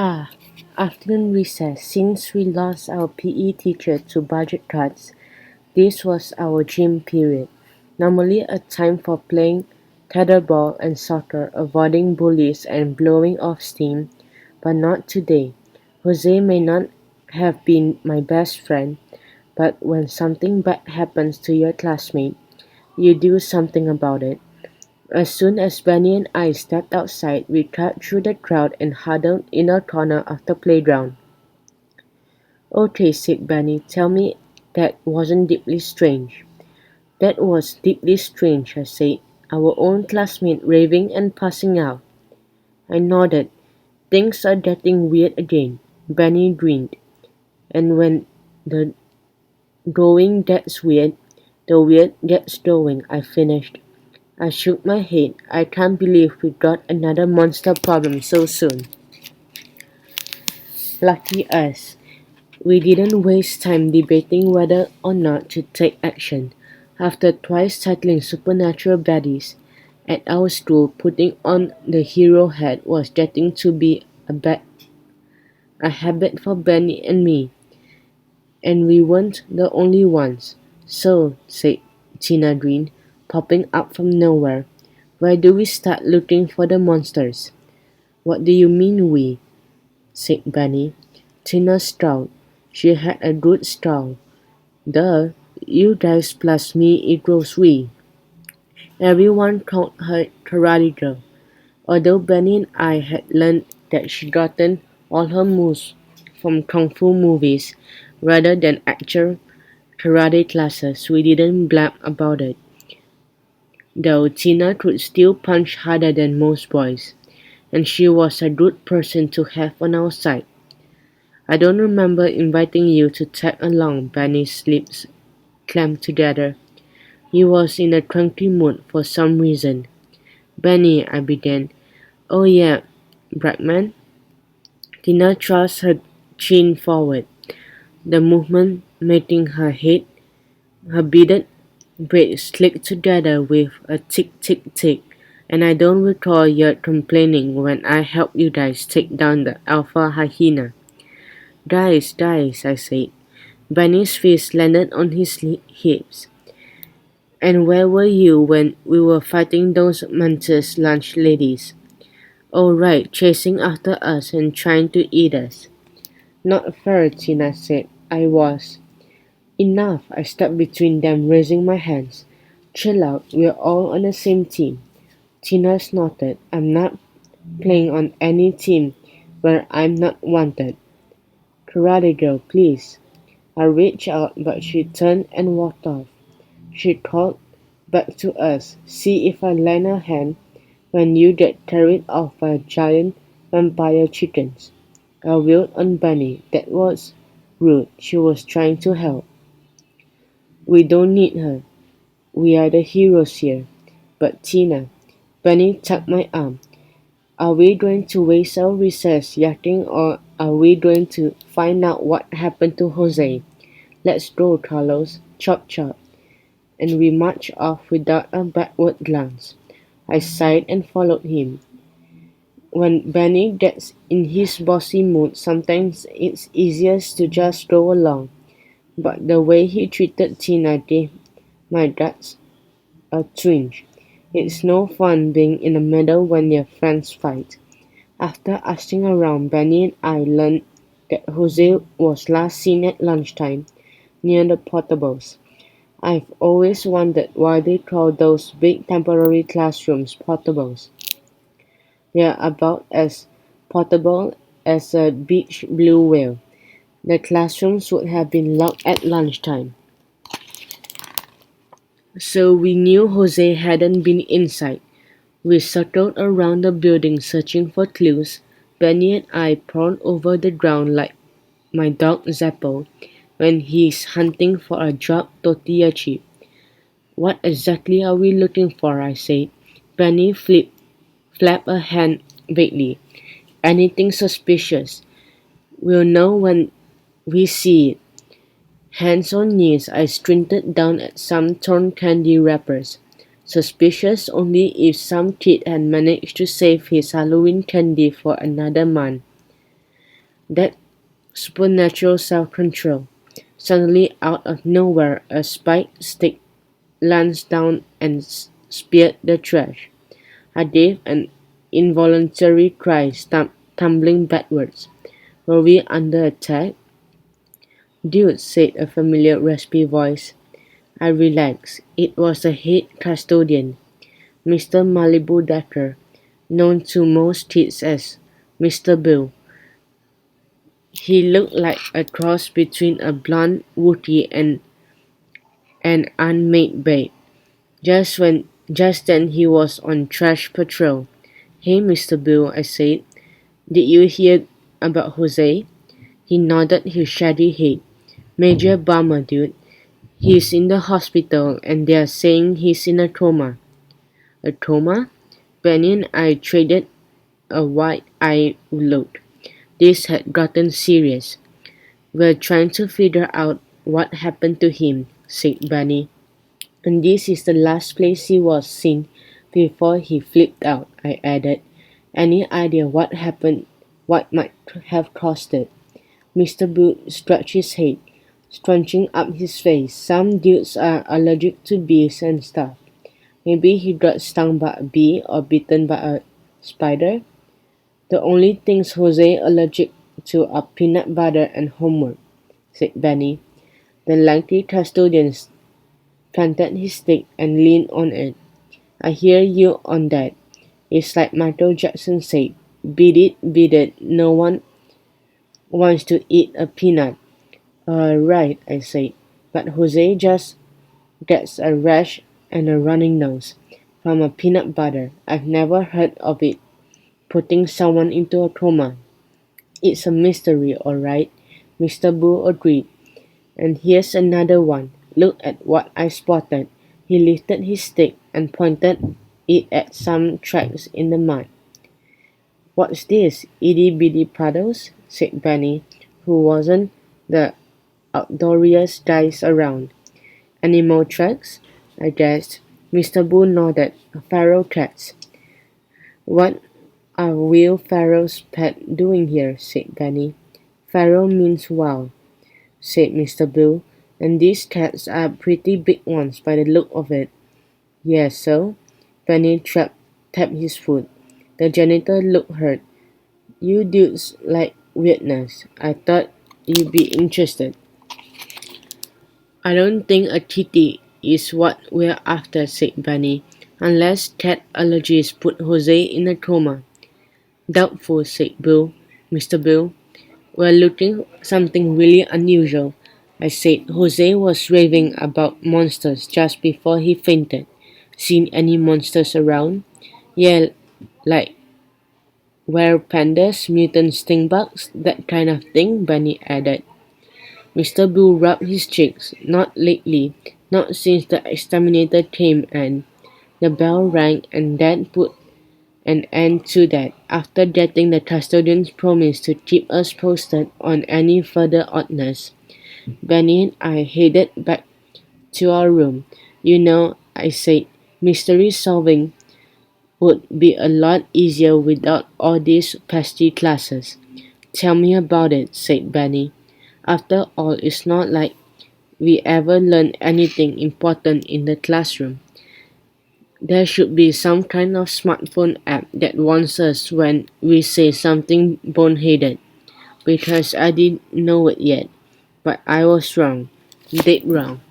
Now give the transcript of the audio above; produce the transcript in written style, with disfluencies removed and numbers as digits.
Ah, afternoon recess. Since we lost our PE teacher to budget cuts, this was our gym period. Normally a time for playing tetherball and soccer, avoiding bullies and blowing off steam, but not today. Jose may not have been my best friend, but when something bad happens to your classmate, you do something about it. As soon as Benny and I stepped outside, we cut through the crowd and huddled in a corner of the playground. "Okay," said Benny, "tell me that wasn't deeply strange." "That was deeply strange," I said. "Our own classmate raving and passing out." I nodded. "Things are getting weird again." Benny grinned. "And when the going gets weird, the weird gets going," I finished. I shook my head. I can't believe we got another monster problem so soon. Lucky us. We didn't waste time debating whether or not to take action. After twice tackling supernatural baddies at our school, putting on the hero hat was getting to be a habit for Benny and me, and we weren't the only ones. "So," said Tina Green, popping up from nowhere, "where do we start looking for the monsters?" "What do you mean we?" said Benny. Tina scowled. She had a good scowl. "Duh, you guys plus me equals we." Everyone called her Karate Girl, although Benny and I had learned that she'd gotten all her moves from kung fu movies rather than actual karate classes. We didn't blab about it, though Tina could still punch harder than most boys, and she was a good person to have on our side. "I don't remember inviting you to tag along." Benny's lips clamped together. He was in a cranky mood for some reason. "Benny," I began. "Oh yeah, Bregman." Tina thrust her chin forward, the movement making her beaded braids click together with a tick-tick-tick. "And I don't recall you complaining when I helped you guys take down the alpha hyena." "Guys, guys," I said. Benny's fist landed on his hips. "And where were you when we were fighting those mantis lunch ladies?" "Oh right, chasing after us and trying to eat us." "Not fair," Tina said. "I was." "Enough," I stepped between them, raising my hands. "Chill out, we're all on the same team." Tina snorted. "I'm not playing on any team where I'm not wanted." "Karate Girl, please." I reached out, but she turned and walked off. She called back to us, "See if I lend a hand when you get carried off by giant vampire chickens." I wheeled on Bunny. "That was rude. She was trying to help." "We don't need her. We are the heroes here." "But Tina." Bunny tugged my arm. "Are we going to waste our recess yakking, or are we going to find out what happened to Jose?" "Let's go, Carlos." Chop chop. And we marched off without a backward glance. I sighed and followed him. When Benny gets in his bossy mood, sometimes it's easiest to just go along. But the way he treated Tina gave my guts a twinge. It's no fun being in the middle when your friends fight. After asking around, Benny and I learned that Jose was last seen at lunchtime near the portables. I've always wondered why they call those big temporary classrooms portables. They're about as portable as a beach blue whale. The classrooms would have been locked at lunchtime. So we knew Jose hadn't been inside. We circled around the building searching for clues. Benny and I prowled over the ground like my dog Zappo when he's hunting for a dropped tortilla chip. "What exactly are we looking for?" I said. Benny flapped a hand vaguely. "Anything suspicious. We'll know when we see it." Hands on knees, I squinted down at some torn candy wrappers. Suspicious only if some kid had managed to save his Halloween candy for another month. That supernatural self-control. Suddenly, out of nowhere, a spiked stick lands down and speared the trash. I gave an involuntary cry, tumbling backwards. Were we under attack? Dude, said a familiar raspy voice. I relaxed. It was the head custodian, Mr. Malibu Decker, known to most kids as Mr. Bill. He looked like a cross between a blonde Wookiee and an unmade babe. Just then he was on trash patrol. Hey, Mr. Bill, I said. Did you hear about Jose? He nodded his shaggy head. Major bummer, dude. He's in the hospital and they're saying he's in a coma. A coma? Benny and I traded a wide-eyed look. This had gotten serious. We're trying to figure out what happened to him, said Benny. And this is the last place he was seen before he flipped out, I added. Any idea what happened, what might have caused it? Mr. Booth scratched his head, scrunching up his face. Some dudes are allergic to bees and stuff. Maybe he got stung by a bee or bitten by a spider. The only things Jose allergic to are peanut butter and homework, said Benny. The lanky custodian planted his stick and leaned on it. I hear you on that. It's like Michael Jackson said, beat it, no one wants to eat a peanut. Right, I said, but Jose just gets a rash and a running nose from a peanut butter. I've never heard of it putting someone into a coma. It's a mystery, all right, Mr. Boo agreed. And here's another one. Look at what I spotted. He lifted his stick and pointed it at some tracks in the mud. What's this, itty-bitty puddles? Said Benny, who wasn't the outdooriest guys around. Animal tracks? I guessed. Mr. Boo nodded. Feral cats. What are Will Ferrell's pet doing here? Said Benny. Feral means wild, said Mr. Boo. And these cats are pretty big ones by the look of it. Yes, so? Benny tapped his foot. The janitor looked hurt. You dudes like weirdness. I thought you'd be interested. I don't think a kitty is what we're after, said Benny, unless cat allergies put Jose in a coma. Doubtful, said Mr. Bill. We're looking something really unusual. I said Jose was raving about monsters just before he fainted. Seen any monsters around? Yeah, like were pandas, mutant stink bugs, that kind of thing, Benny added. Mr. Boo rubbed his cheeks. Not lately, not since the exterminator came and the bell rang and Dad put an end to that after getting the custodian's promise to keep us posted on any further oddness. Benny and I headed back to our room. You know, I said, mystery solving would be a lot easier without all these pesky classes. Tell me about it, said Benny. After all, it's not like we ever learn anything important in the classroom. There should be some kind of smartphone app that warns us when we say something boneheaded, because I didn't know it yet. But I was wrong, dead wrong.